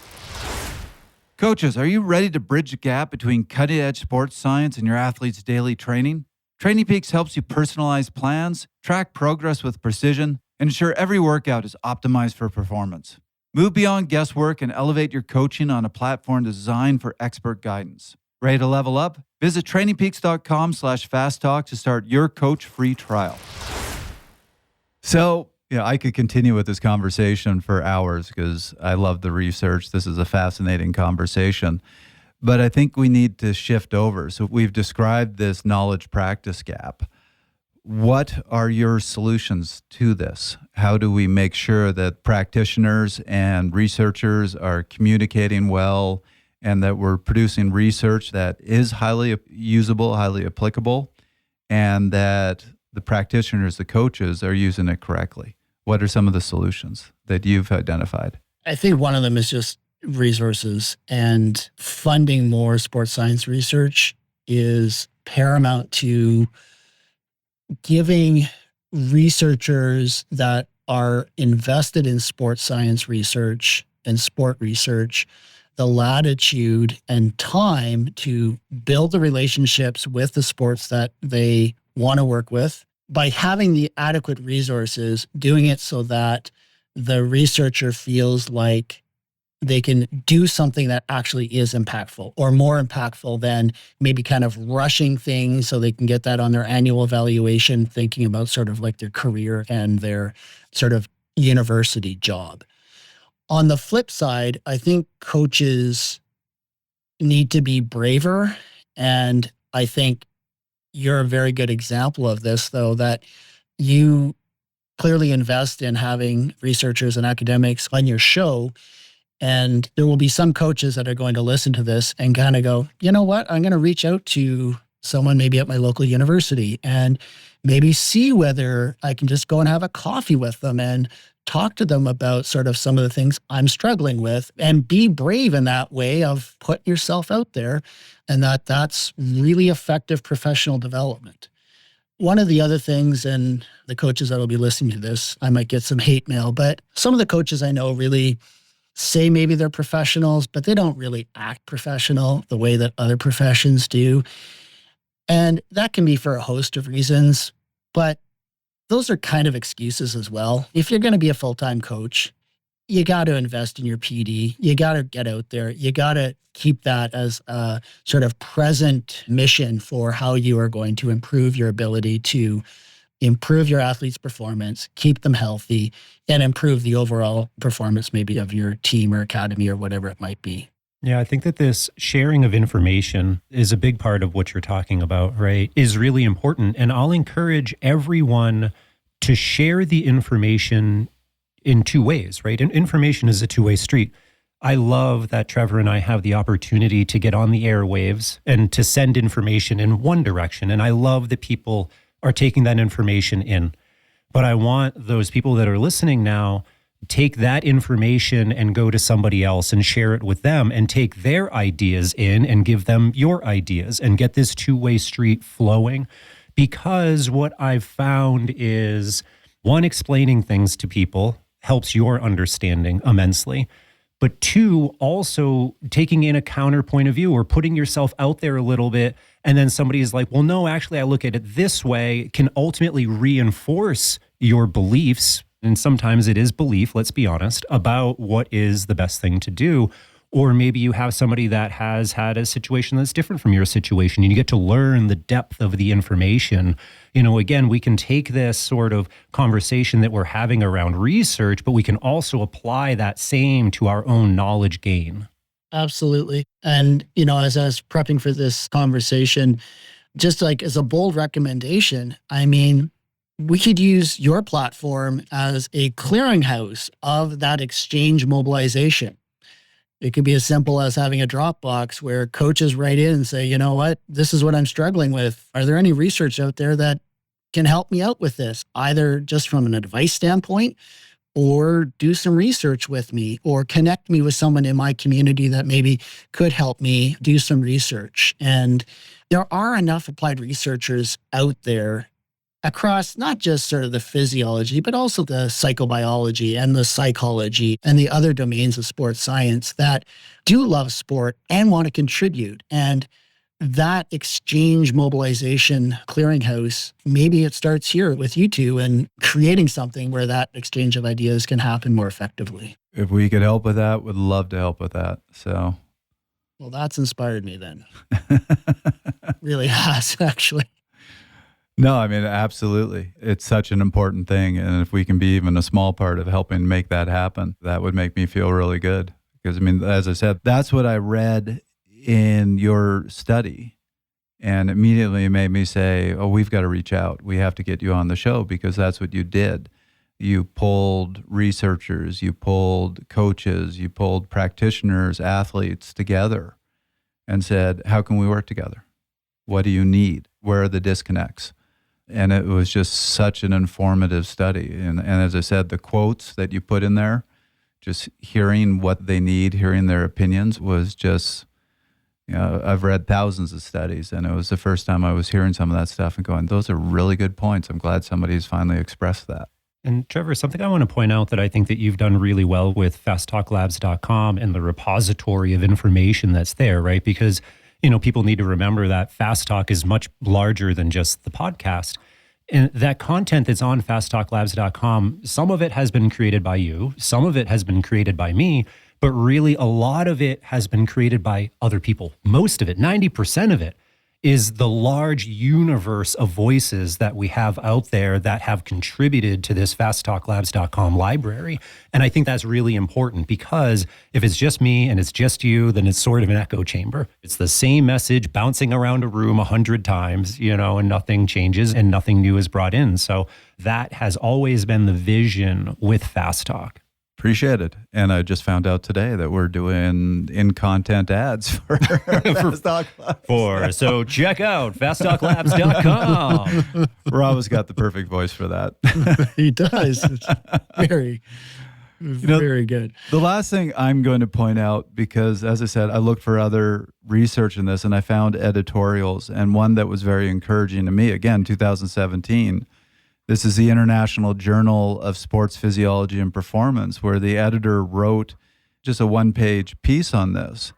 S1: Coaches, are you ready to bridge the gap between cutting-edge sports science and your athletes' daily training? Training Peaks helps you personalize plans, track progress with precision, and ensure every workout is optimized for performance. Move beyond guesswork and elevate your coaching on a platform designed for expert guidance. Ready to level up? Visit trainingpeaks.com/fasttalk to start your coach-free trial. So, I could continue with this conversation for hours because I love the research. This is a fascinating conversation. But I think we need to shift over. So we've described this knowledge practice gap. What are your solutions to this? How do we make sure that practitioners and researchers are communicating well and that we're producing research that is highly usable, highly applicable, and that the practitioners, the coaches, are using it correctly? What are some of the solutions that you've identified?
S2: I think one of them is just resources, and funding more sports science research is paramount to giving researchers that are invested in sports science research and sport research the latitude and time to build the relationships with the sports that they want to work with, by having the adequate resources, doing it so that the researcher feels like they can do something that actually is impactful, or more impactful than maybe kind of rushing things so they can get that on their annual evaluation, thinking about sort of like their career and their sort of university job. On the flip side, I think coaches need to be braver. And I think you're a very good example of this, though, that you clearly invest in having researchers and academics on your show. And there will be some coaches that are going to listen to this and kind of go, you know what, I'm going to reach out to someone maybe at my local university and maybe see whether I can just go and have a coffee with them and talk to them about sort of some of the things I'm struggling with, and be brave in that way of putting yourself out there, and that's really effective professional development. One of the other things, and the coaches that will be listening to this, I might get some hate mail, but some of the coaches I know really say maybe they're professionals, but they don't really act professional the way that other professions do. And that can be for a host of reasons, but those are kind of excuses as well. If you're going to be a full-time coach, you got to invest in your PD. You got to get out there. You got to keep that as a sort of present mission for how you are going to improve your ability to improve your athletes' performance, keep them healthy, and improve the overall performance maybe of your team or academy or whatever it might be.
S3: Yeah, I think that this sharing of information is a big part of what you're talking about, right? Is really important. And I'll encourage everyone to share the information in two ways, right? And information is a two-way street. I love that Trevor and I have the opportunity to get on the airwaves and to send information in one direction. And I love that people are taking that information in. But I want those people that are listening now take that information and go to somebody else and share it with them and take their ideas in and give them your ideas and get this two-way street flowing. Because what I've found is, one, explaining things to people helps your understanding immensely. But two, also taking in a counterpoint of view or putting yourself out there a little bit. And then somebody is like, well, no, actually, I look at it this way, can ultimately reinforce your beliefs. And sometimes it is belief, let's be honest, about what is the best thing to do. Or maybe you have somebody that has had a situation that's different from your situation and you get to learn the depth of the information. You know, again, we can take this sort of conversation that we're having around research, but we can also apply that same to our own knowledge gain.
S2: Absolutely. And, you know, as I was prepping for this conversation, just like as a bold recommendation, I mean, we could use your platform as a clearinghouse of that exchange mobilization. It could be as simple as having a Dropbox where coaches write in and say, you know what, this is what I'm struggling with. Are there any research out there that can help me out with this, either just from an advice standpoint, or do some research with me, or connect me with someone in my community that maybe could help me do some research? And there are enough applied researchers out there across not just sort of the physiology, but also the psychobiology and the psychology and the other domains of sports science that do love sport and want to contribute. And that exchange mobilization clearinghouse, maybe it starts here with you two and creating something where that exchange of ideas can happen more effectively.
S1: If we could help with that, would love to help with that. So,
S2: well, that's inspired me then. Really has, actually.
S1: No, I mean, absolutely. It's such an important thing. And if we can be even a small part of helping make that happen, that would make me feel really good. Because, I mean, as I said, that's what I read in your study. And immediately it made me say, oh, we've got to reach out. We have to get you on the show, because that's what you did. You pulled researchers, you pulled coaches, you pulled practitioners, athletes together and said, how can we work together? What do you need? Where are the disconnects? And it was just such an informative study. And as I said, the quotes that you put in there, just hearing what they need, hearing their opinions was just, you know, I've read thousands of studies, and it was the first time I was hearing some of that stuff and going, those are really good points. I'm glad somebody's finally expressed that.
S3: And Trevor, something I want to point out that I think that you've done really well with fasttalklabs.com and the repository of information that's there, right? Because you know, people need to remember that Fast Talk is much larger than just the podcast. And that content that's on fasttalklabs.com, some of it has been created by you, some of it has been created by me, but really a lot of it has been created by other people. Most of it, 90% of it, is the large universe of voices that we have out there that have contributed to this fasttalklabs.com library. And I think that's really important, because if it's just me and it's just you, then it's sort of an echo chamber. It's the same message bouncing around a room 100 times, and nothing changes and nothing new is brought in. So that has always been the vision with Fast Talk.
S1: Appreciate it. And I just found out today that we're doing in-content ads for Fast Talk Labs.
S3: So check out fasttalklabs.com.
S1: Rob has got the perfect voice for that.
S2: He does. It's very good.
S1: The last thing I'm going to point out, because as I said, I looked for other research in this and I found editorials, and one that was very encouraging to me, again, 2017. This is the International Journal of Sports Physiology and Performance, where the editor wrote just a one-page piece on this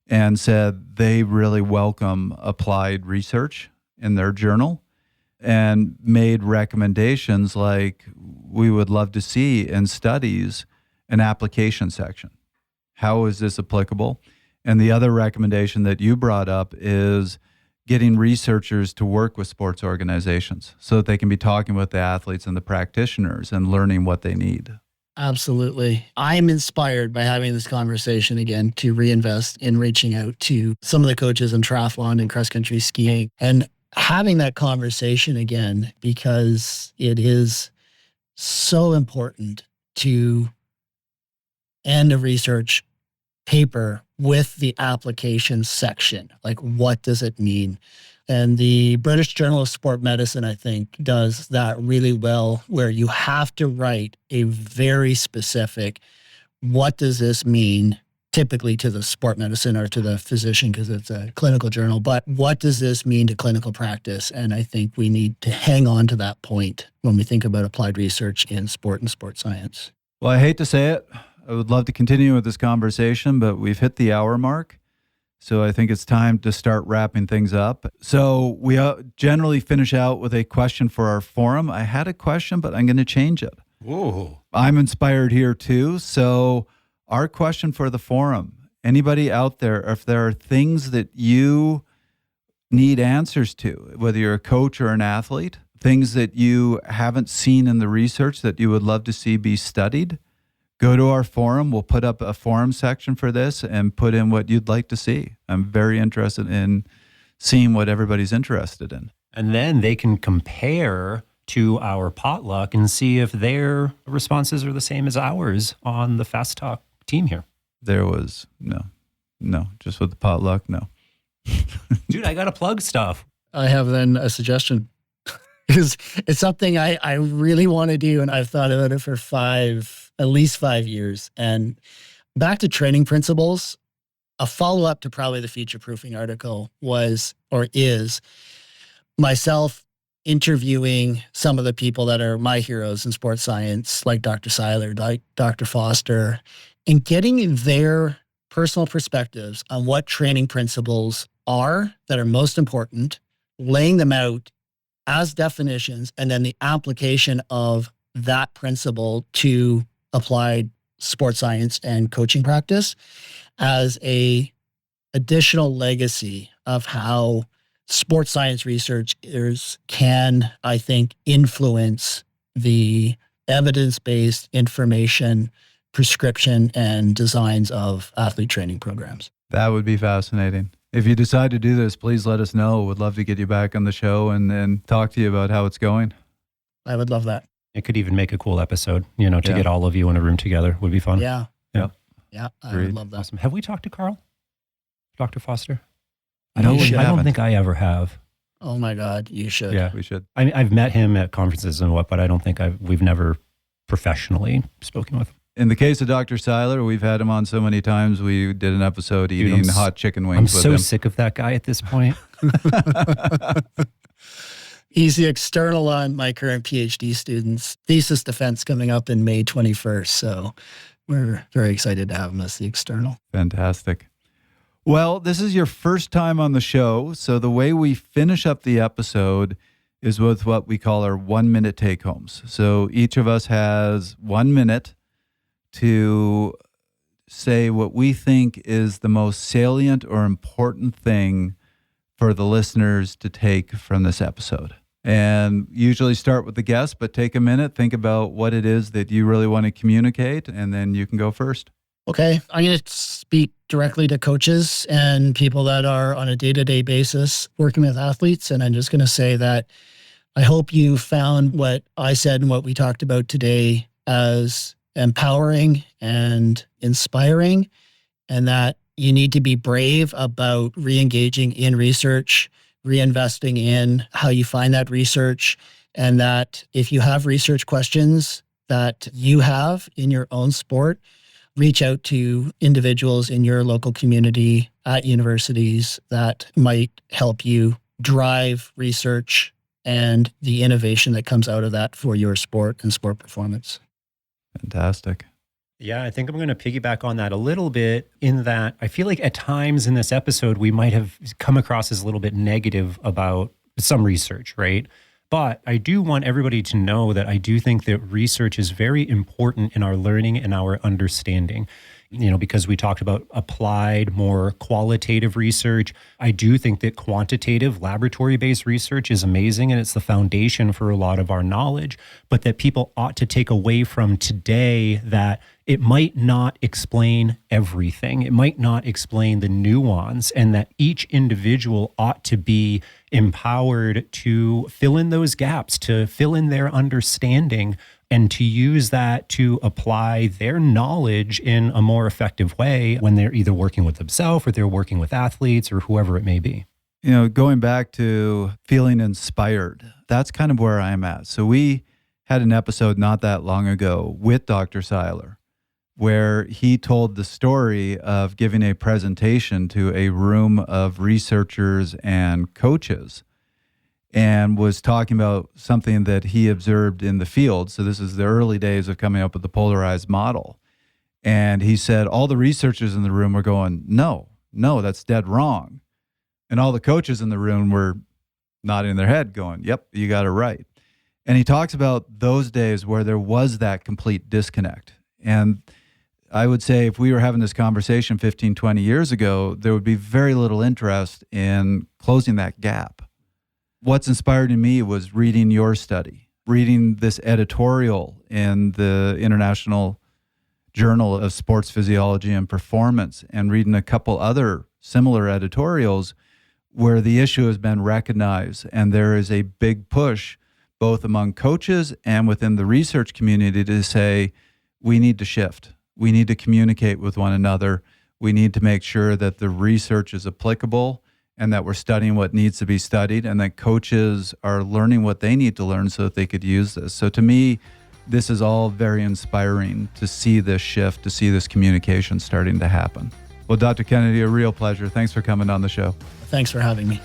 S1: and said they really welcome applied research in their journal, and made recommendations like, we would love to see in studies an application section. How is this applicable? And the other recommendation that you brought up is getting researchers to work with sports organizations so that they can be talking with the athletes and the practitioners and learning what they need.
S2: Absolutely. I'm inspired by having this conversation again to reinvest in reaching out to some of the coaches in triathlon and cross-country skiing and having that conversation again, because it is so important to end a research paper with the application section. Like, what does it mean? And the British Journal of Sport Medicine, I think, does that really well, where you have to write a very specific, what does this mean, typically to the sport medicine or to the physician, because it's a clinical journal, but what does this mean to clinical practice? And I think we need to hang on to that point when we think about applied research in sport and sports science.
S1: Well, I hate to say it. I would love to continue with this conversation, but we've hit the hour mark. So I think it's time to start wrapping things up. So we generally finish out with a question for our forum. I had a question, but I'm going to change it.
S3: Whoa.
S1: I'm inspired here too. So our question for the forum, anybody out there, if there are things that you need answers to, whether you're a coach or an athlete, things that you haven't seen in the research that you would love to see be studied, go to our forum. We'll put up a forum section for this and put in what you'd like to see. I'm very interested in seeing what everybody's interested in.
S3: And then they can compare to our potluck and see if their responses are the same as ours on the Fast Talk team here.
S1: There was no, just with the potluck, no.
S3: Dude, I got to plug stuff.
S2: I have then a suggestion, because it's something I really want to do, and I've thought about it for at least 5 years. And back to training principles, a follow-up to probably the future-proofing article is myself interviewing some of the people that are my heroes in sports science, like Dr. Seiler, like Dr. Foster, and getting their personal perspectives on what training principles are that are most important, laying them out as definitions, and then the application of that principle to applied sports science and coaching practice as a additional legacy of how sports science researchers can, I think, influence the evidence-based information, prescription, and designs of athlete training programs.
S1: That would be fascinating. If you decide to do this, please let us know. We'd love to get you back on the show and talk to you about how it's going.
S2: I would love that.
S3: It could even make a cool episode, to get all of you in a room together would be fun.
S2: Yeah.
S3: Yeah.
S2: Yeah. I would love that.
S3: Awesome. Have we talked to Carl? Dr. Foster?
S1: I don't
S3: think I ever have.
S2: Oh my God, you should.
S3: Yeah,
S1: we should.
S3: I've met him at conferences and but I don't think we've never professionally spoken with him.
S1: In the case of Dr. Seiler, we've had him on so many times. We did an episode eating hot chicken wings with him.
S3: I'm so sick of that guy at this point.
S2: He's the external on my current PhD students' thesis defense coming up in May 21st. So we're very excited to have him as the external.
S1: Fantastic. Well, this is your first time on the show. So the way we finish up the episode is with what we call our 1-minute take-homes. So each of us has 1 minute to say what we think is the most salient or important thing for the listeners to take from this episode? And usually start with the guest, but take a minute, think about what it is that you really want to communicate, and then you can go first.
S2: Okay. I'm going to speak directly to coaches and people that are on a day-to-day basis working with athletes. And I'm just going to say that I hope you found what I said and what we talked about today as empowering and inspiring, and that you need to be brave about re-engaging in research, reinvesting in how you find that research, and that if you have research questions that you have in your own sport, reach out to individuals in your local community at universities that might help you drive research and the innovation that comes out of that for your sport and sport performance.
S1: Fantastic.
S3: Yeah, I think I'm going to piggyback on that a little bit in that I feel like at times in this episode, we might have come across as a little bit negative about some research, right? But I do want everybody to know that I do think that research is very important in our learning and our understanding. Because we talked about applied, more qualitative research. I do think that quantitative, laboratory-based research is amazing, and it's the foundation for a lot of our knowledge, but that people ought to take away from today that it might not explain everything. It might not explain the nuance, and that each individual ought to be empowered to fill in those gaps, to fill in their understanding, and to use that to apply their knowledge in a more effective way when they're either working with themselves or they're working with athletes or whoever it may be.
S1: Going back to feeling inspired, that's kind of where I'm at. So we had an episode not that long ago with Dr. Seiler, where he told the story of giving a presentation to a room of researchers and coaches, and was talking about something that he observed in the field. So this is the early days of coming up with the polarized model. And he said all the researchers in the room were going, no, that's dead wrong. And all the coaches in the room were nodding their head going, yep, you got it right. And he talks about those days where there was that complete disconnect. And I would say if we were having this conversation 15, 20 years ago, there would be very little interest in closing that gap. What's inspired in me was reading your study, reading this editorial in the International Journal of Sports Physiology and Performance, and reading a couple other similar editorials where the issue has been recognized, and there is a big push both among coaches and within the research community to say, we need to shift. We need to communicate with one another. We need to make sure that the research is applicable and that we're studying what needs to be studied, and that coaches are learning what they need to learn so that they could use this. So to me, this is all very inspiring to see this shift, to see this communication starting to happen. Well, Dr. Kennedy, a real pleasure. Thanks for coming on the show.
S2: Thanks for having me.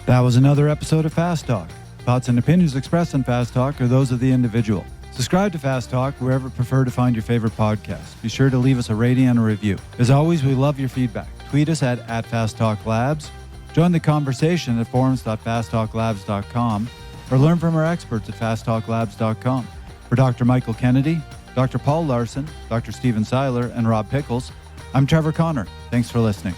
S1: That was another episode of Fast Talk. Thoughts and opinions expressed in Fast Talk are those of the individual. Subscribe to Fast Talk wherever you prefer to find your favorite podcast. Be sure to leave us a rating and a review. As always, we love your feedback. Tweet us at Fast Talk Labs. Join the conversation at forums.fasttalklabs.com or learn from our experts at fasttalklabs.com. For Dr. Michael Kennedy, Dr. Paul Laursen, Dr. Stephen Seiler, and Rob Pickles, I'm Trevor Connor. Thanks for listening.